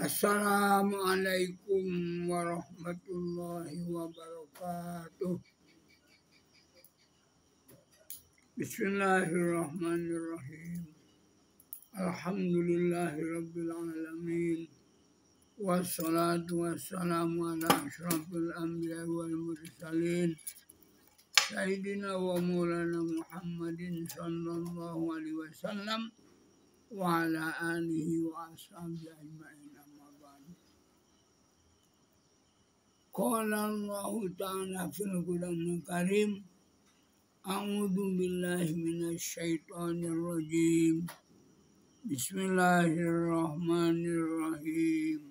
Assalamualaikum warahmatullahi wabarakatuh. Bismillahirrahmanirrahim. Alhamdulillahirabbil alamin. Wassalatu wassalamu ala asyrafil anbiya'i wal mursalin. Sayyidina wa maulana Muhammadin sallallahu alaihi wasallam wa ala alihi wa ashabihi ajma'in. Qala Allah Ta'ala fil Qur'anil Karim, A'udzu billahi minasy syaithanir rajim. Bismillahirrahmanirrahim.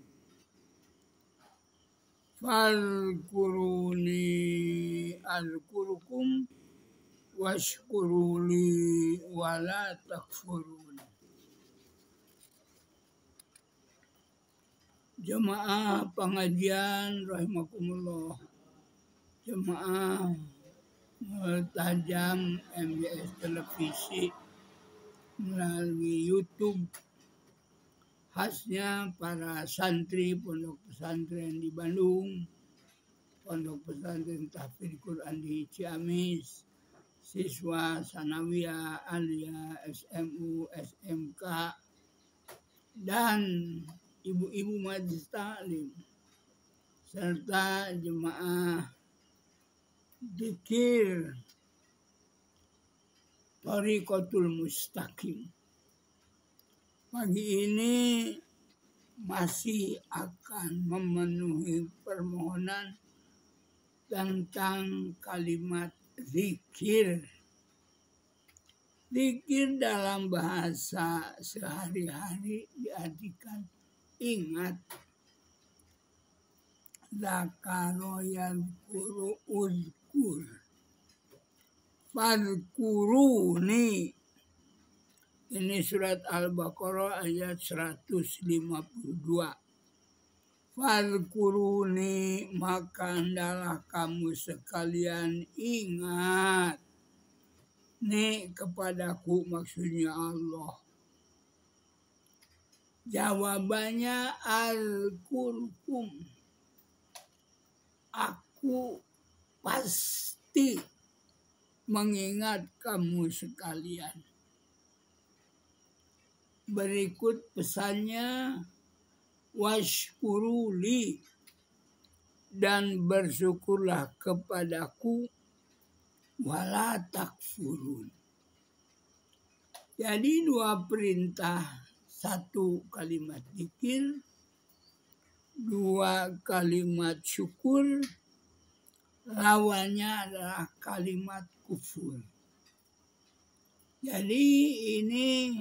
Fadhkuruni azkurukum washkuruli wala takfurun. Jemaah pengajian rahimakumullah, jemaah Multajam MBS Televisi melalui YouTube, khasnya para santri pondok pesantren di Bandung, pondok pesantren Tahfidz Quran di Ciamis, siswa sanawiyah, aliyah, SMU, SMK, dan ibu-ibu majelis taklim, serta jemaah dzikir Thariqatul Mustaqim. Pagi ini masih akan memenuhi permohonan tentang kalimat zikir. Zikir dalam bahasa sehari-hari diartikan ingat. Zakaro yadhkuru uzkur. Fadhkuruni. Ini surat Al-Baqarah ayat 152. Fadhkuruni, maka hendaklah kamu sekalian ingat. Nih kepadaku maksudnya Allah. Jawabannya al-kurkum. Aku pasti mengingat kamu sekalian. Berikut pesannya, washkuruli, dan bersyukurlah kepadaku, wala takfurun. Jadi dua perintah, satu kalimat zikir, dua kalimat syukur, lawannya adalah kalimat kufur. Jadi ini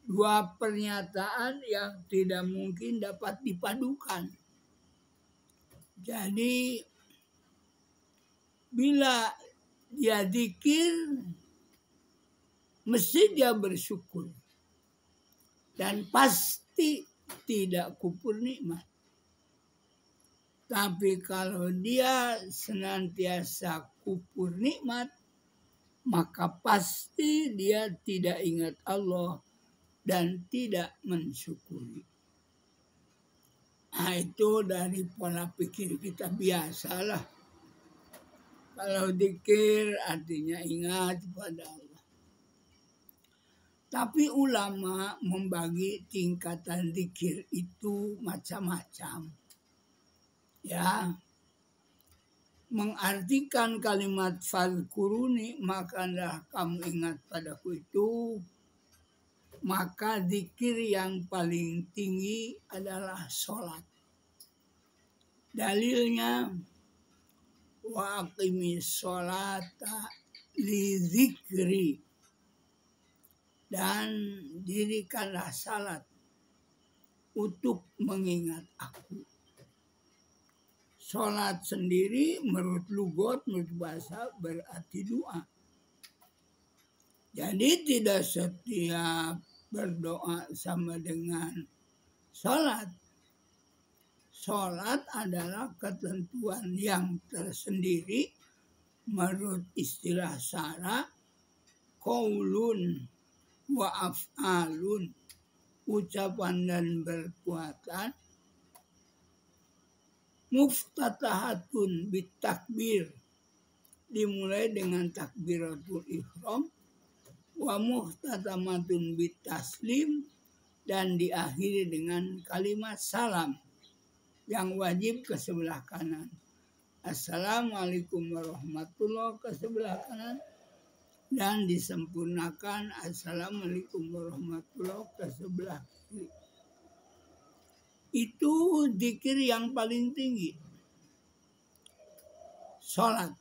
dua pernyataan yang tidak mungkin dapat dipadukan. Jadi bila dia zikir, mesti dia bersyukur. Dan pasti tidak kufur nikmat. Tapi kalau dia senantiasa kufur nikmat, maka pasti dia tidak ingat Allah dan tidak mensyukuri. Nah, itu dari pola pikir kita biasalah. Kalau zikir artinya ingat kepada Allah. Tapi ulama membagi tingkatan zikir itu macam-macam. Ya, mengartikan kalimat fadhkuruni, maka hendaklah kamu ingat padaku itu, maka zikir yang paling tinggi adalah sholat. Dalilnya, wa aqimis sholata li zikri, dan dirikanlah salat untuk mengingat aku. Sholat sendiri menurut lugot, menurut bahasa berarti doa. Jadi tidak setiap berdoa sama dengan sholat. Sholat adalah ketentuan yang tersendiri menurut istilah syara, qaulun wa af'alun. ucapan dan perbuatan. Muftatahatun bitakbir, dimulai dengan takbiratul ihram. Wa muhtatamatun bitaslim, dan diakhiri dengan kalimat salam yang wajib ke sebelah kanan. Assalamualaikum warahmatullahi ke sebelah kanan, dan disempurnakan assalamualaikum warahmatullahi ke sebelah kiri. Itu zikir yang paling tinggi. Sholat,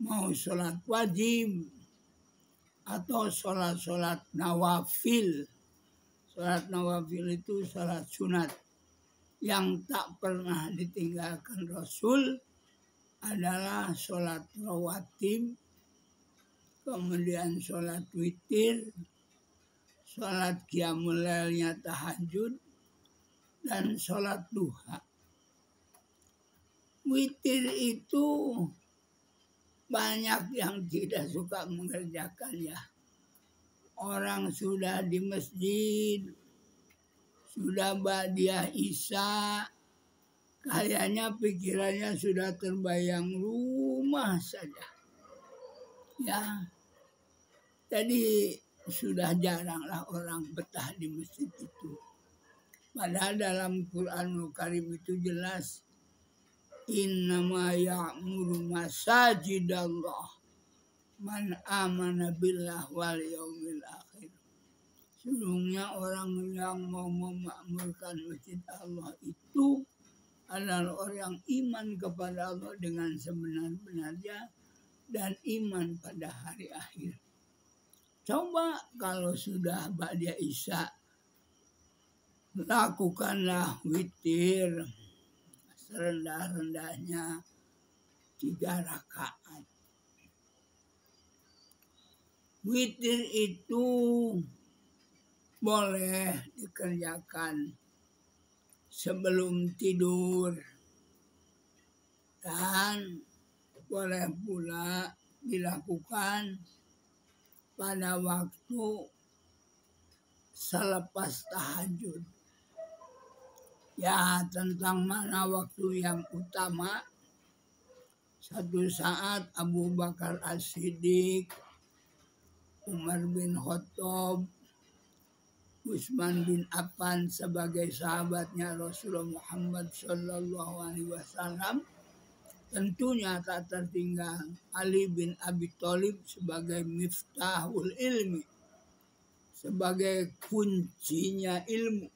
mau sholat wajib atau sholat nawafil. Sholat nawafil itu sholat sunat yang tak pernah ditinggalkan Rasul adalah sholat rawatib, kemudian sholat witir, sholat qiyamul lailnya tahajud, dan sholat duha. Witir itu banyak yang tidak suka mengerjakannya. Orang sudah di masjid, sudah ba'diyah isya, kayaknya pikirannya sudah terbayang rumah saja. Ya, jadi sudah jaranglah orang betah di masjid itu. Padahal dalam Quranul Karim itu jelas, innama ya'muru masajidallah man amana billah wal yaumil akhir. Sesungguhnya orang yang mau memakmurkan masjid Allah itu adalah orang yang iman kepada Allah dengan sebenar-benarnya dan iman pada hari akhir. Coba kalau sudah ba'diyah isya, lakukanlah witir serendah-rendahnya 3 rakaat. Witir itu boleh dikerjakan sebelum tidur dan boleh pula dilakukan pada waktu selepas tahajud. Ya, tentang mana waktu yang utama, satu saat Abu Bakar As-Siddiq, Umar bin Khattab, Utsman bin Affan sebagai sahabatnya Rasulullah Muhammad SAW, tentunya tak tertinggal Ali bin Abi Thalib sebagai miftahul ilmi, sebagai kuncinya ilmu.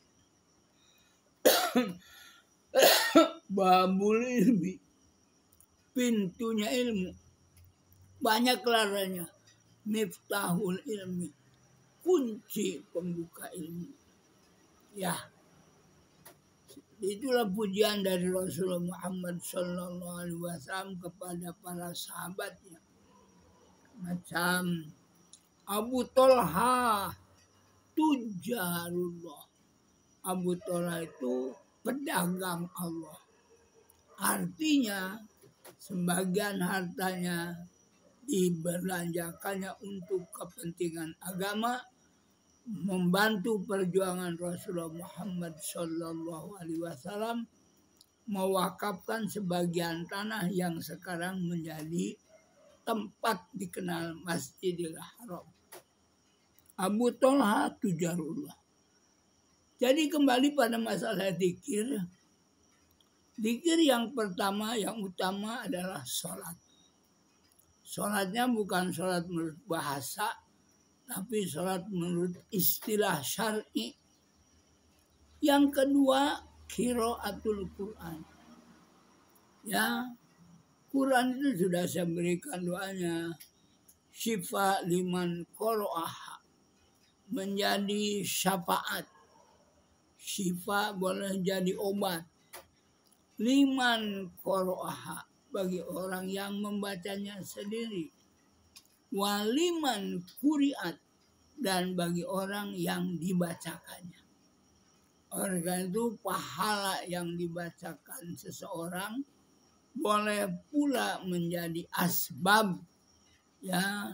Babul ilmi, pintunya ilmu. Banyak laranya. Miftahul ilmi, kunci pembuka ilmu. Ya, itulah pujian dari Rasulullah Muhammad SAW kepada para sahabatnya. Macam Abu Thalha tujarullah. Abu Thalha itu pedagang Allah. Artinya sebagian hartanya dibelanjakannya untuk kepentingan agama, membantu perjuangan Rasulullah Muhammad SAW, mewakafkan sebagian tanah yang sekarang menjadi tempat dikenal Masjidil Haram. Abu Thalha tujarullah. Jadi kembali pada masalah zikir. Zikir yang pertama, yang utama adalah sholat. Sholatnya bukan sholat menurut bahasa, tapi sholat menurut istilah syar'i. Yang kedua, qiraatul Quran. Ya, Quran itu sudah saya berikan doanya. Syifa liman qara'aha, menjadi syafaat. Syifa boleh jadi obat. Liman qara'aha, bagi orang yang membacanya sendiri. Waliman quri'at, dan bagi orang yang dibacakannya. Oleh karena itu pahala yang dibacakan seseorang boleh pula menjadi asbab, ya,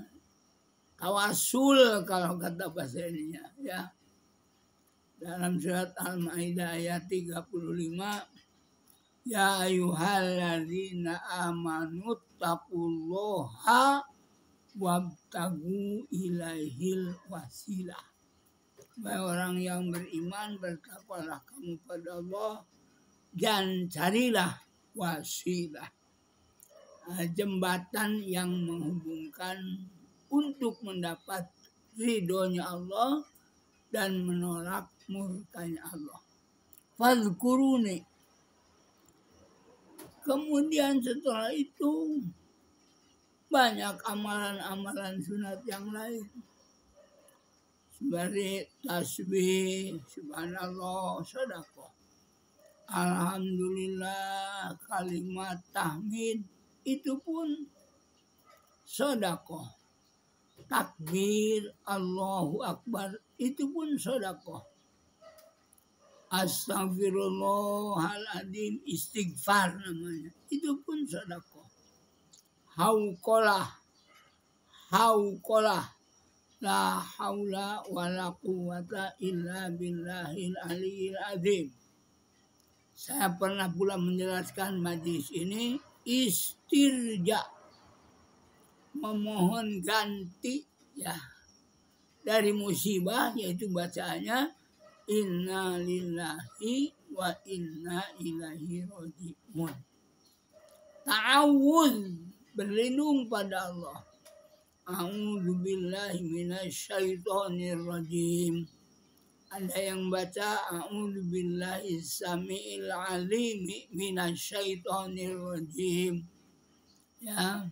tawasul kalau kata bahasa ininya, ya. dalam surat Al-Maidah ayat 35, ya ayyuhalladzina amanu taqullaha wabtagu ilaihil wasilah. Wahai orang yang beriman, bertakwalah kamu pada Allah dan carilah wasilah, jembatan yang menghubungkan untuk mendapat ridhonya Allah dan menolak murkanya Allah. Fadhkuruni. Kemudian setelah itu banyak amalan-amalan sunat yang lain. Seperti tasbih, subhanallah, sedekah. Alhamdulillah, kalimat tahmid itu pun sedekah. Takbir, Allahu Akbar itu pun sedekah. Astagfirullahaladzim, istighfar namanya, itu pun sedekah. Hauqalah, la haula wala quwata illa billahil aliyil azim. Saya pernah pula menjelaskan majlis ini, istirja, memohon ganti ya dari musibah, yaitu bacaannya inna lillahi wa inna ilaihi raji'un. Ta'awudz, berlindung pada Allah. A'udzubillahi minasyaitonir rajim. Ada yang baca a'udzubillahi samiil alim minasyaitonir rajim. Ya.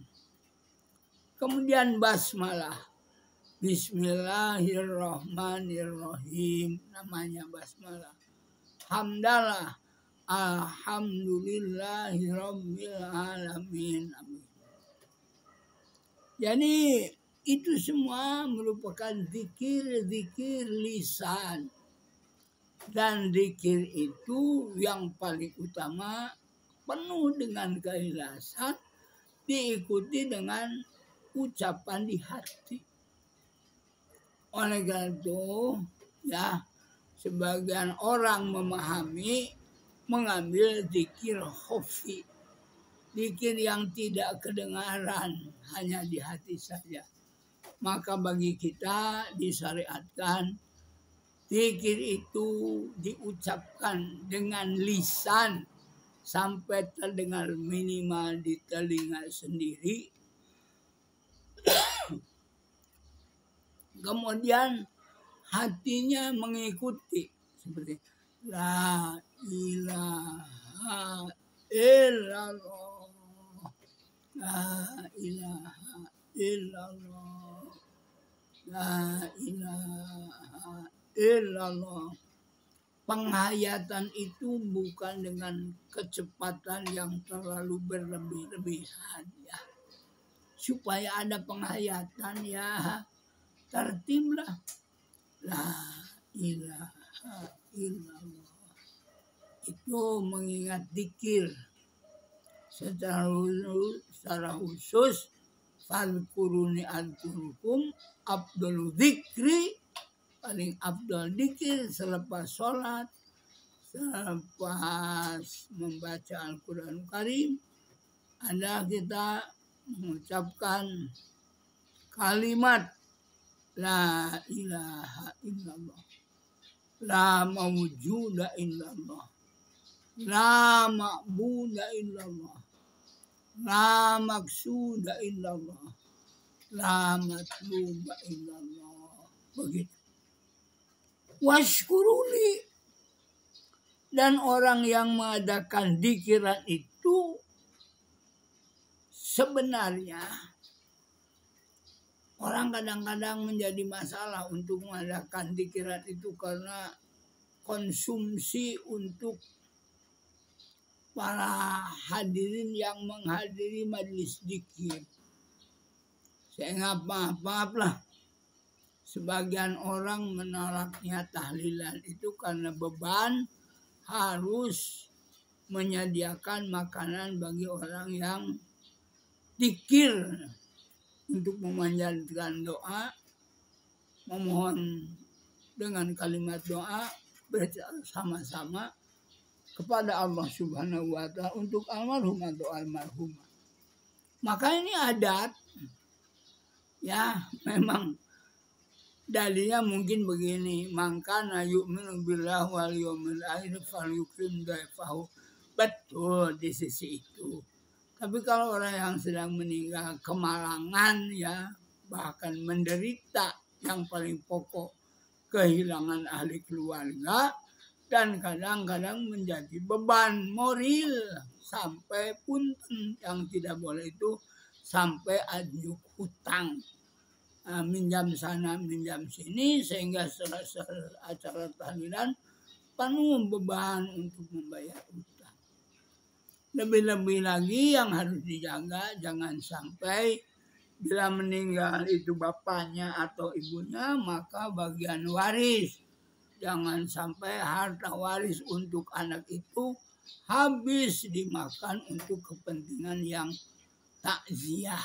Kemudian basmalah. Bismillahirrahmanirrahim, namanya basmalah. Hamdalah, alhamdulillahirabbil alamin. Amin. Jadi itu semua merupakan zikir-zikir lisan. Dan zikir itu yang paling utama penuh dengan keikhlasan, diikuti dengan ucapan di hati. Oleh karena itu, ya, sebagian orang memahami mengambil zikir khafi, zikir yang tidak kedengaran, hanya di hati saja. Maka bagi kita disyariatkan zikir itu diucapkan dengan lisan sampai terdengar minimal di telinga sendiri. Kemudian hatinya mengikuti seperti la ilaha illallah, la ilaha illallah, la ilaha illallah. Penghayatan itu bukan dengan kecepatan yang terlalu berlebih-lebihan ya. Supaya ada penghayatan ya, tertiblah. La ilaha illallah. Itu mengingat zikir. Secara khusus fadhkuruni adhkurukum, afdhalu dzikri, paling afdal zikir selepas sholat, selepas membaca Al-Quran Karim, adalah kita mengucapkan kalimat la ilaha illallah, la mawjuda illallah, la ma'buda illallah, la maksuda illallah, la matluba illallah. Begitu. Washkuruli. Dan orang yang mengadakan dzikiran itu sebenarnya orang kadang-kadang menjadi masalah untuk mengadakan dzikiran itu karena konsumsi untuk para hadirin yang menghadiri majelis dzikir. Saya maaf-maaflah. Sebagian orang menolaknya tahlilan itu karena beban harus menyediakan makanan bagi orang yang dzikir untuk memanjatkan doa, memohon dengan kalimat doa bersama-sama kepada Allah Subhanahu wa Ta'ala untuk almarhum atau almarhumah. Maka ini adat, ya memang dalilnya mungkin begini, mangkana yu'minu billahi wal yawmil akhir falyukrim dhaifahu. Betul di sisi itu. Tapi kalau orang yang sedang meninggal kemalangan, ya bahkan menderita, yang paling pokok kehilangan ahli keluarga, dan kadang-kadang menjadi beban moral sampai punten, yang tidak boleh itu sampai aduk hutang, minjam sana minjam sini, sehingga setelah acara tahlilan penuh beban untuk membayar utang. Lebih-lebih lagi yang harus dijaga, jangan sampai bila meninggal itu bapaknya atau ibunya, maka bagian waris, jangan sampai harta waris untuk anak itu habis dimakan untuk kepentingan yang takziah.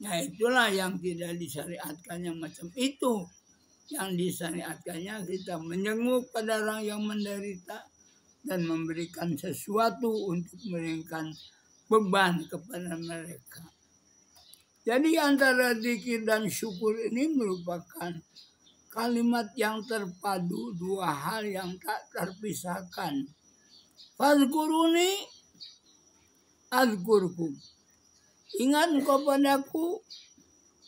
Nah itulah yang tidak disyariatkannya macam itu. Yang disyariatkannya kita menjenguk pada orang yang menderita dan memberikan sesuatu untuk meringankan beban kepada mereka. Jadi antara zikir dan syukur ini merupakan kalimat yang terpadu, dua hal yang tak terpisahkan. Fadhkuruni azkurkum. Ingat engkau padaku,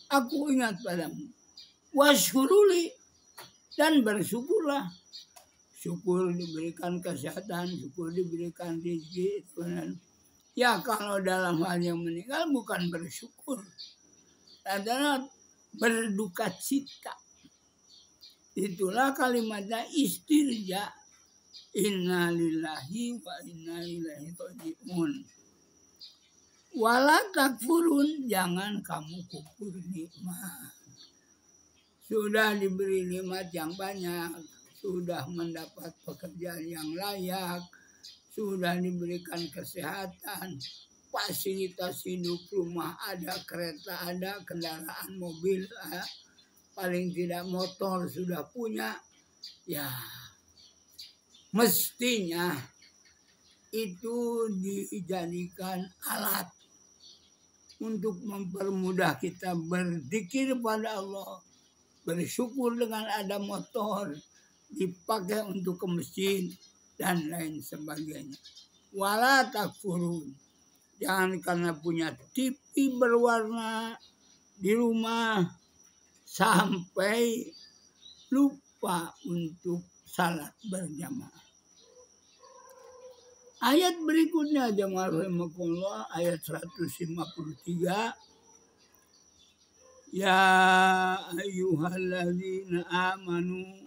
aku ingat padamu. Washkuruli, dan bersyukurlah. Syukur diberikan kesehatan, syukur diberikan rezeki. Ya kalau dalam hal yang meninggal bukan bersyukur, adalah berduka cita. Itulah kalimatnya istirja. Inna lillahi wa inna ilaihi raji'un. Wala takfurun, jangan kamu kufur nikmat. Sudah diberi nikmat yang banyak, sudah mendapat pekerjaan yang layak, sudah diberikan kesehatan, fasilitas hidup, rumah ada, kereta ada, kendaraan mobil, paling tidak motor sudah punya, ya mestinya itu dijadikan alat untuk mempermudah kita berzikir pada Allah, bersyukur dengan ada motor, dipakai untuk ke masjid, dan lain sebagainya. Wala takfurun, jangan karena punya TV berwarna di rumah sampai lupa untuk salat berjamaah. Ayat berikutnya jemaah rahimakumullah, ayat 153. Ya ayyuhalladzina amanu,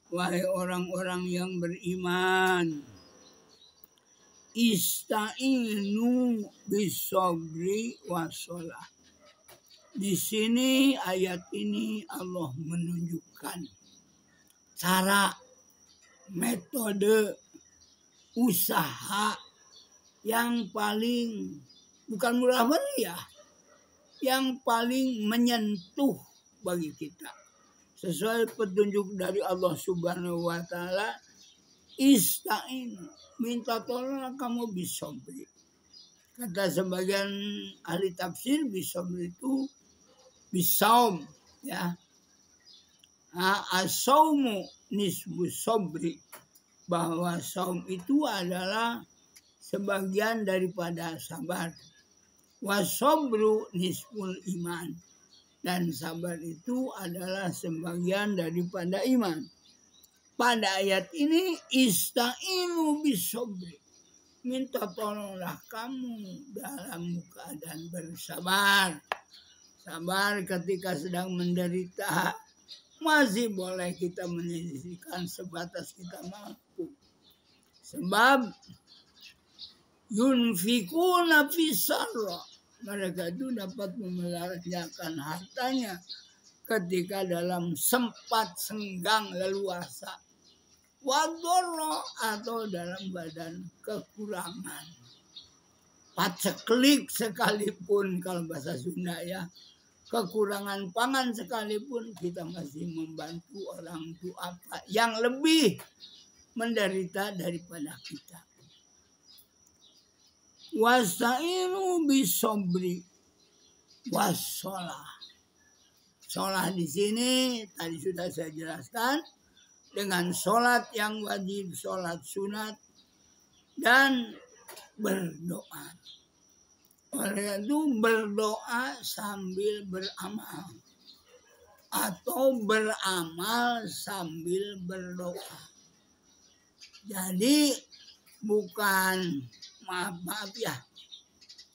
wahai orang-orang yang beriman, ista'inu bis-sabri was-shalah. Di sini ayat ini Allah menunjukkan cara, metode, usaha yang paling bukan murah meriah, yang paling menyentuh bagi kita. Sesuai petunjuk dari Allah Subhanahu wa Ta'ala, ista'in, minta tolong kamu bisobri. Kata sebagian ahli tafsir, bisobri itu bisaum, ya. As-saumu nisbu sobri, bahwa saum itu adalah sebagian daripada sabar. Wasobru nisbul iman, dan sabar itu adalah sebagian daripada iman. Pada ayat ini ista'inu bisobri, minta tolonglah kamu dalam keadaan bersabar. Sabar ketika sedang menderita, masih boleh kita menyisihkan sebatas kita mampu. Sebab yunfikuna fisarra, mereka itu dapat membelanjakan hartanya ketika dalam sempat senggang leluasa, wadorro, atau dalam badan kekurangan. Paceklik sekalipun kalau bahasa Sunda, ya, kekurangan pangan sekalipun kita masih membantu orang tua yang lebih menderita daripada kita. Wasta'inu bisobri wassalah. Sholat di sini tadi sudah saya jelaskan dengan sholat yang wajib, sholat sunat dan berdoa. Oleh itu berdoa sambil beramal atau beramal sambil berdoa. Jadi bukan maaf ya.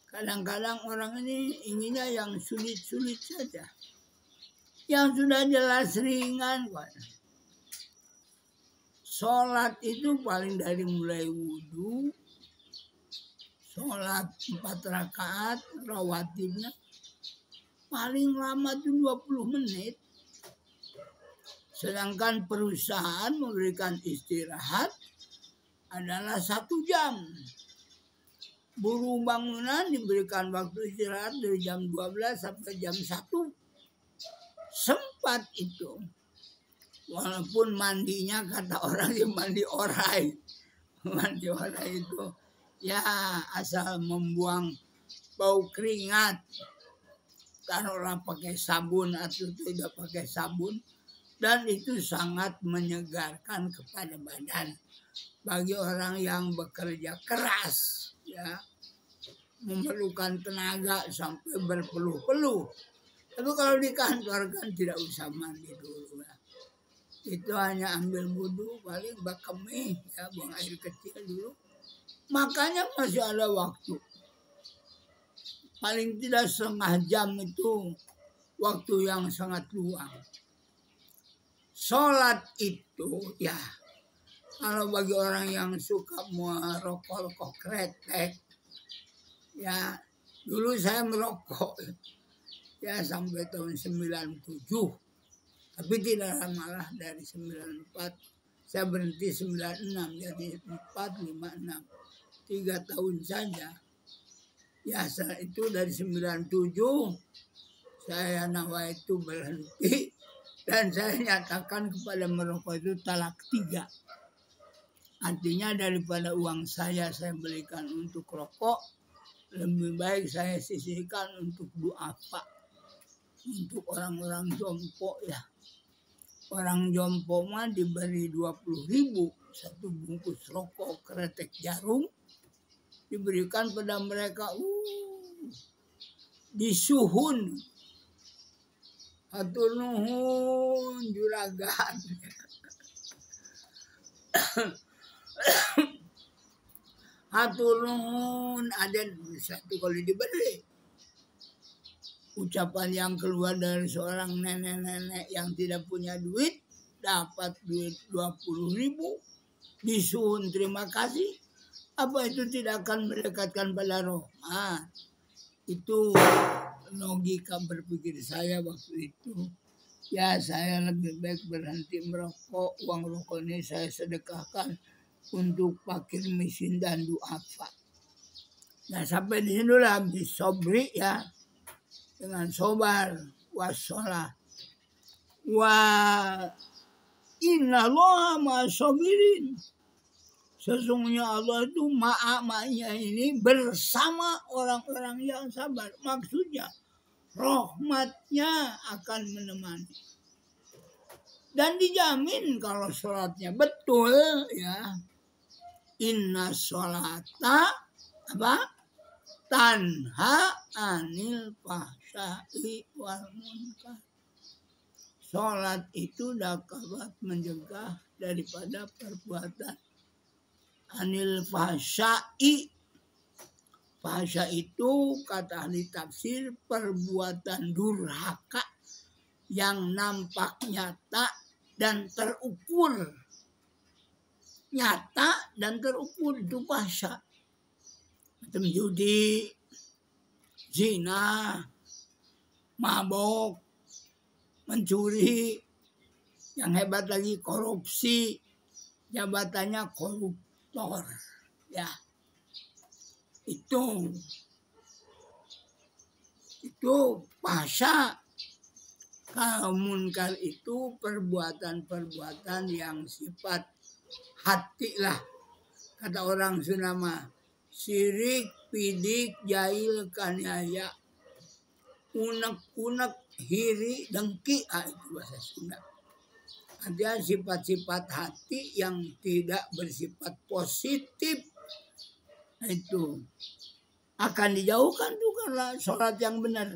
Kadang-kadang orang ini inginnya yang sulit-sulit saja. Yang sudah jelas ringan. Sholat itu paling dari mulai wudhu, sholat 4 rakaat, rawatibnya paling lama itu 20 menit. Sedangkan perusahaan memberikan istirahat adalah 1 jam. Buruh bangunan diberikan waktu istirahat dari jam 12 sampai jam 1. Sempat itu. Walaupun mandinya kata orang yang mandi orai. Mandi orai itu ya asal membuang bau keringat. Taruhlah pakai sabun atau tidak pakai sabun. Dan itu sangat menyegarkan kepada badan. Bagi orang yang bekerja keras. Ya, memerlukan tenaga sampai berpeluh-peluh. Tapi kalau di kantor kan tidak usah mandi dulu. Ya. Itu hanya ambil wudhu, paling bakemi, ya, buang air kecil dulu. Makanya masih ada waktu. Paling tidak 1/2 jam itu waktu yang sangat luang. Sholat itu ya, kalau bagi orang yang suka merokok kretek, ya dulu saya merokok ya sampai tahun 97. Tapi tidak lama lah, dari 94. Saya berhenti 96, jadi 4, 5, 6. 3 tahun saja. Ya setelah itu dari 97, saya nawaitu berhenti. Dan saya nyatakan kepada merokok itu talak 3. Artinya daripada uang saya belikan untuk rokok, lebih baik saya sisihkan untuk duafa. Untuk orang-orang jompo ya. Orang jompo mah diberi 20.000 1 bungkus rokok kretek jarum. Diberikan pada mereka disuhun. Hatur nuhun juragan. Hatur nuhun ada 1 kali diberi. Ucapan yang keluar dari seorang nenek-nenek yang tidak punya duit, dapat duit 20.000, disuhun terima kasih. Apa itu tidak akan mendekatkan pada rahmat? Itu logika berpikir saya waktu itu. Ya saya lebih baik berhenti merokok. Uang rokok ini saya sedekahkan untuk fakir miskin dan duafa. Nah sampai di sinilah bisobri ya. Dengan sobar wassalah wa innallaha ma'asobirin. Sesungguhnya Allah itu ma'anya ini bersama orang-orang yang sabar. Maksudnya rahmatnya akan menemani. Dan dijamin kalau sholatnya betul ya. Inna sholata apa? Tanha anil fahsya'i wal munkar. Sholat itu dapat mencegah daripada perbuatan anil fahsya'i. Fahsya itu kata ahli tafsir perbuatan durhaka yang nampak nyata dan terukur. Nyata dan terukur itu fahsya. Macam judi, zina, mabok, mencuri, yang hebat lagi korupsi, jabatannya koruptor, ya itu fahsya Kalau munkar itu perbuatan-perbuatan yang sifat hati lah. Kata orang Sunda mah, sirik, pidik, jahil, kaniaya, unek-unek, hiri, dengki, itu bahasa Sunda. Ada sifat-sifat hati yang tidak bersifat positif, itu akan dijauhkan tuh karena sholat yang benar.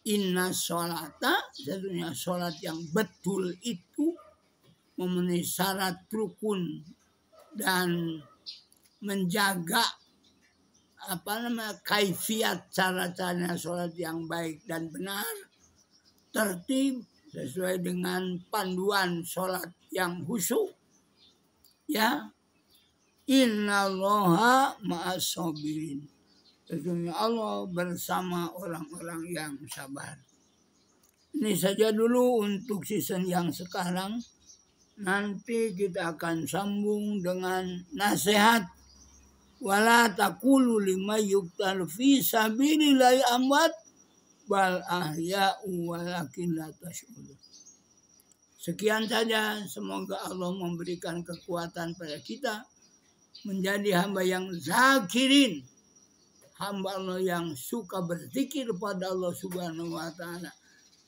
Inna sholata, satunya sholat yang betul itu memenuhi syarat rukun dan menjaga kaifiat cara-cara sholat yang baik dan benar, tertib sesuai dengan panduan sholat yang khusyuk. Ya, innallaha ma'as sabirin. Sesungguhnya Allah bersama orang-orang yang sabar. Ini saja dulu untuk season yang sekarang. Nanti kita akan sambung dengan nasihat. Wala taqulu lima yuqtal fi sabilillahi amwat bal ahya'u walakin la tash'urun. Sekian saja, semoga Allah memberikan kekuatan pada kita menjadi hamba yang zakirin, hamba Allah yang suka berzikir pada Allah Subhanahu wa taala.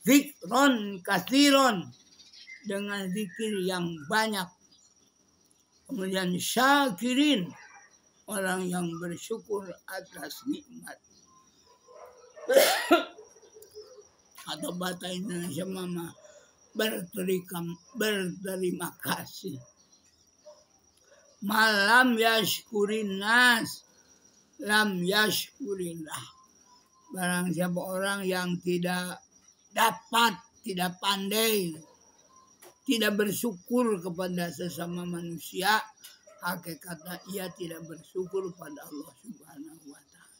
Zikron katsiron, dengan zikir yang banyak. Kemudian syakirin, orang yang bersyukur atas nikmat. Atau bahasa Indonesia mama, berterima kasih. Malam yashkurin nas, lam yashkurillah. Barang siapa orang yang tidak dapat, tidak pandai, tidak bersyukur kepada sesama manusia, hakikatnya ia tidak bersyukur pada Allah Subhanahu wa taala.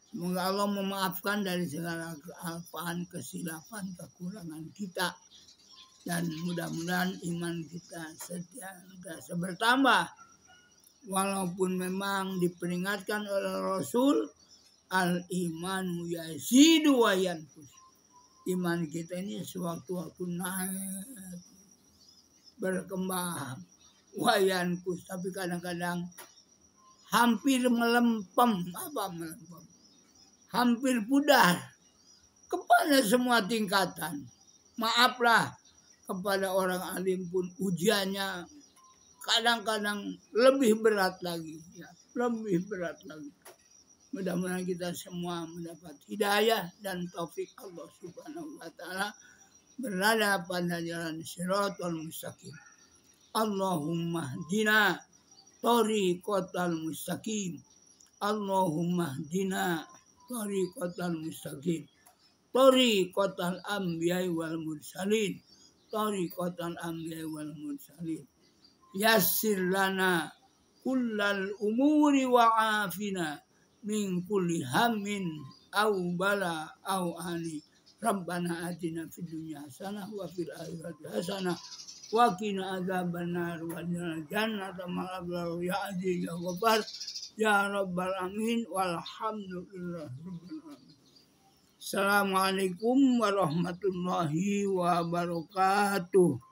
Semoga Allah memaafkan dari segala kealpaan, kesilapan, kekurangan kita, dan mudah-mudahan iman kita senantiasa bertambah. Walaupun memang diperingatkan oleh Rasul, al-imanu yazidu wa yanqus. Iman kita ini sewaktu-waktu naik, berkembang, wayankus, tapi kadang-kadang hampir melempem, hampir pudar kepada semua tingkatan. Maaflah, kepada orang alim pun ujiannya kadang-kadang lebih berat lagi, ya, lebih berat lagi. Mudah-mudahan kita semua mendapat hidayah dan taufik Allah Subhanahu wa taala berada pada jalan Shiratal Mustaqim. Allahumma hdina thoriqatal mustaqim. Allahumma hdina thoriqatal mustaqim. Thoriqatal anbiya'i wal mursalin. Thoriqatal anbiya'i wal mursalin. Yassir lana kullal umuri wa afina min kulli hammin aw bala aw ani. Rabbana atina fid dunya hasanah wa fil akhirati hasanah wa qina adzabannar wa qina jannata ma'al abrar ya aziz ya ghaffar ya rabbal alamin walhamdulillahi rabbil alamin. Assalamualaikum warahmatullahi wabarakatuh.